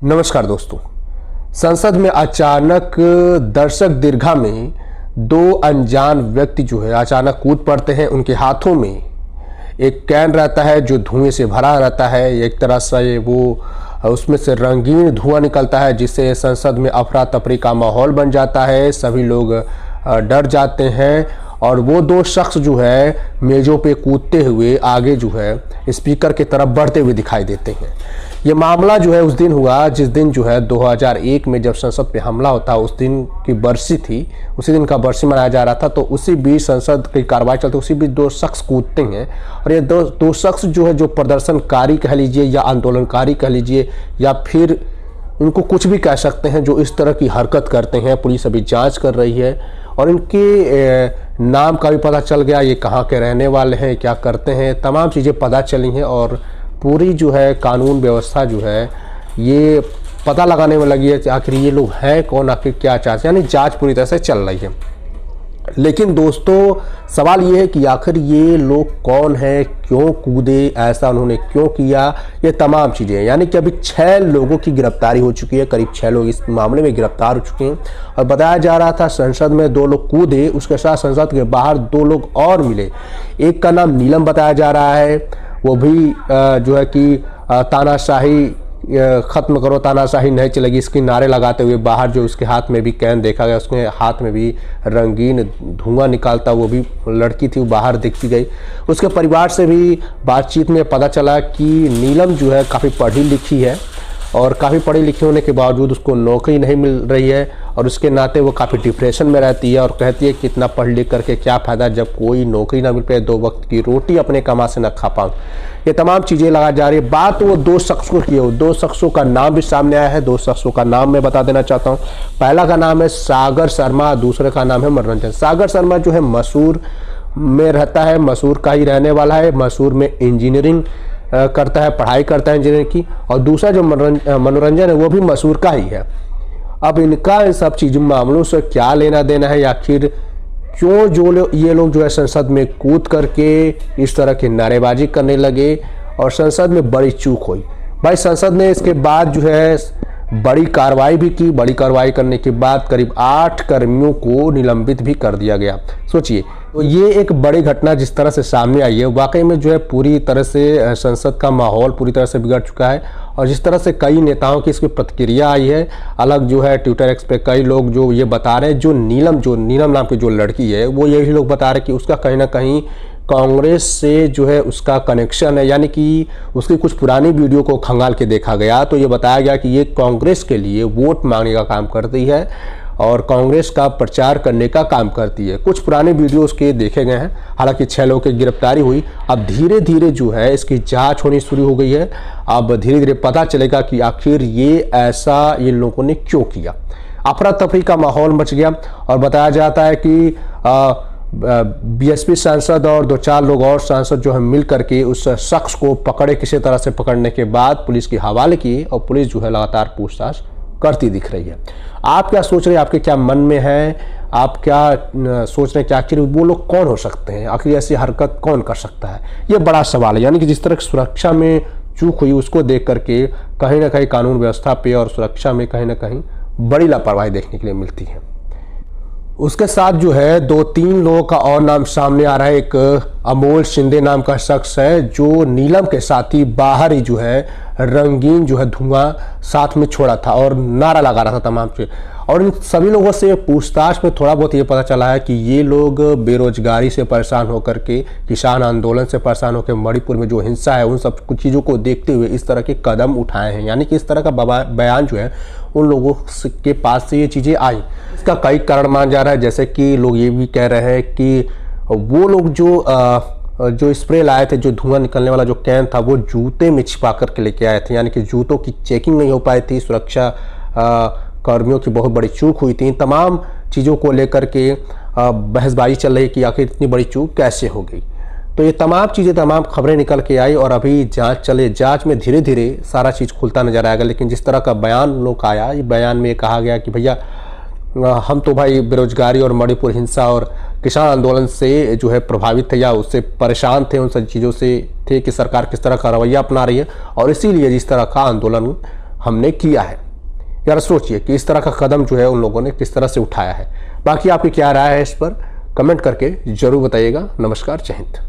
नमस्कार दोस्तों। संसद में अचानक दर्शक दीर्घा में दो अनजान व्यक्ति जो है अचानक कूद पड़ते हैं। उनके हाथों में एक कैन रहता है जो धुएं से भरा रहता है। एक तरह से वो उसमें से रंगीन धुआं निकलता है जिससे संसद में अफरा तफरी का माहौल बन जाता है। सभी लोग डर जाते हैं और वो दो शख्स जो है मेज़ों पे कूदते हुए आगे जो है स्पीकर की तरफ बढ़ते हुए दिखाई देते हैं। ये मामला जो है उस दिन हुआ जिस दिन जो है 2001 में जब संसद पे हमला होता उस दिन की बरसी थी। उसी दिन का बरसी मनाया जा रहा था। तो उसी बीच संसद की कार्रवाई चलती उसी बीच दो शख्स कूदते हैं और ये दो शख्स जो है जो प्रदर्शनकारी कह लीजिए या आंदोलनकारी कह लीजिए या फिर उनको कुछ भी कह सकते हैं, जो इस तरह की हरकत करते हैं। पुलिस अभी जांच कर रही है और इनके नाम का भी पता चल गया, ये कहाँ के रहने वाले हैं, क्या करते हैं, तमाम चीज़ें पता चली हैं और पूरी जो है कानून व्यवस्था जो है ये पता लगाने में लगी है कि आखिर ये लोग हैं कौन, आखिर क्या चाहते हैं। यानी जांच पूरी तरह से चल रही है। लेकिन दोस्तों सवाल ये है कि आखिर ये लोग कौन है, क्यों कूदे, ऐसा उन्होंने क्यों किया, ये तमाम चीज़ें। यानी कि अभी 6 लोगों की गिरफ्तारी हो चुकी है। करीब 6 लोग इस मामले में गिरफ्तार हो चुके हैं और बताया जा रहा था संसद में 2 लोग कूदे, उसके साथ संसद के बाहर 2 लोग और मिले। एक का नाम नीलम बताया जा रहा है, वो भी जो है कि तानाशाही ख़त्म करो, तानाशाही नहीं चलेगी, इसकी नारे लगाते हुए बाहर जो उसके हाथ में भी कैन देखा गया, उसके हाथ में भी रंगीन धुआं निकालता वो भी लड़की थी, वो बाहर दिखती गई। उसके परिवार से भी बातचीत में पता चला कि नीलम जो है काफ़ी पढ़ी लिखी है और काफ़ी पढ़ी लिखी होने के बावजूद उसको नौकरी नहीं मिल रही है और उसके नाते वो काफ़ी डिप्रेशन में रहती है और कहती है कि इतना पढ़ लिख करके क्या फ़ायदा जब कोई नौकरी ना मिल पाए, 2 वक्त की रोटी अपने कमा से न खा पाऊँ। ये तमाम चीज़ें लगा जा रही है। बात वो 2 शख्सों की है, 2 शख्सों का नाम भी सामने आया है। 2 शख्सों का नाम मैं बता देना चाहता हूँ। पहला का नाम है सागर शर्मा, दूसरे का नाम है मनोरंजन। सागर शर्मा जो है मैसूर में रहता है, मैसूर का ही रहने वाला है। मैसूर में इंजीनियरिंग करता है, पढ़ाई करता है इंजीनियरिंग की। और दूसरा जो मनोरंजन है वो भी मैसूर का ही है। अब इनका इन सब चीज़ मामलों से क्या लेना देना है, आखिर क्यों ये लोग जो है संसद में कूद करके इस तरह की नारेबाजी करने लगे और संसद में बड़ी चूक हुई। भाई संसद ने इसके बाद जो है बड़ी कार्रवाई भी की। बड़ी कार्रवाई करने के बाद करीब 8 कर्मियों को निलंबित भी कर दिया गया। सोचिए, तो ये एक बड़ी घटना जिस तरह से सामने आई है, वाकई में जो है पूरी तरह से संसद का माहौल पूरी तरह से बिगड़ चुका है। और जिस तरह से कई नेताओं की इसकी प्रतिक्रिया आई है अलग, जो है ट्विटर एक्स पे कई लोग जो ये बता रहे हैं, जो नीलम नाम की जो लड़की है वो यही लोग बता रहे हैं कि उसका कहीं ना कहीं कांग्रेस से जो है उसका कनेक्शन है। यानी कि उसकी कुछ पुरानी वीडियो को खंगाल के देखा गया तो ये बताया गया कि ये कांग्रेस के लिए वोट मांगने का काम करती है और कांग्रेस का प्रचार करने का काम करती है। कुछ पुराने वीडियोस के देखे गए हैं। हालांकि 6 लोगों की गिरफ्तारी हुई। अब धीरे धीरे जो है इसकी जांच होनी शुरू हो गई है। अब धीरे धीरे पता चलेगा कि आखिर ये ऐसा ये लोगों ने क्यों किया। अफरा तफरी का माहौल मच गया और बताया जाता है कि बीएसपी सांसद और 2-4 लोग और सांसद जो है मिल करके उस शख्स को पकड़े। किसी तरह से पकड़ने के बाद पुलिस के हवाले किए और पुलिस जो है लगातार पूछताछ करती दिख रही है। आप क्या सोच रहे हैं, आपके क्या मन में है, आप क्या सोच रहे हैं कि आखिर वो लोग कौन हो सकते हैं, आखिर ऐसी हरकत कौन कर सकता है, ये बड़ा सवाल है। यानी कि जिस तरह की सुरक्षा में चूक हुई उसको देख करके कहीं ना कहीं कानून व्यवस्था पे और सुरक्षा में कहीं ना कहीं बड़ी लापरवाही देखने के लिए मिलती है। उसके साथ जो है 2-3 लोगों का और नाम सामने आ रहा है। एक अमोल शिंदे नाम का शख्स है जो नीलम के साथ ही बाहर ही जो है रंगीन जो है धुआं साथ में छोड़ा था और नारा लगा रहा था तमाम चीज़। और इन सभी लोगों से पूछताछ में थोड़ा बहुत ये पता चला है कि ये लोग बेरोजगारी से परेशान होकर के, किसान आंदोलन से परेशान होकर, मणिपुर में जो हिंसा है उन सब कुछ चीज़ों को देखते हुए इस तरह के कदम उठाए हैं। यानी कि इस तरह का बयान जो है उन लोगों के पास से ये चीज़ें आई। इसका कई कारण माना जा रहा है, जैसे कि लोग ये भी कह रहे हैं कि वो लोग जो स्प्रे लाए थे, जो धुआं निकलने वाला जो कैन था, वो जूते में छिपा करके लेके आए थे। यानी कि जूतों की चेकिंग नहीं हो पाई थी, सुरक्षा कर्मियों की बहुत बड़ी चूक हुई थी। इन तमाम चीज़ों को लेकर के बहसबाजी चल रही कि आखिर इतनी बड़ी चूक कैसे हो गई। तो ये तमाम चीज़ें, तमाम खबरें निकल के आई और अभी जांच चले। जांच में धीरे धीरे सारा चीज़ खुलता नजर आएगा। लेकिन जिस तरह का बयान लोग आया, ये बयान में कहा गया कि भैया हम तो भाई बेरोजगारी और मणिपुर हिंसा और किसान आंदोलन से जो है प्रभावित थे या उससे परेशान थे, उन सब चीज़ों से थे कि सरकार किस तरह का रवैया अपना रही है और इसीलिए जिस तरह का आंदोलन हमने किया है। यार सोचिए कि इस तरह का कदम जो है उन लोगों ने किस तरह से उठाया है। बाकी आपकी क्या राय है इस पर कमेंट करके जरूर बताइएगा। नमस्कार, जय हिंद।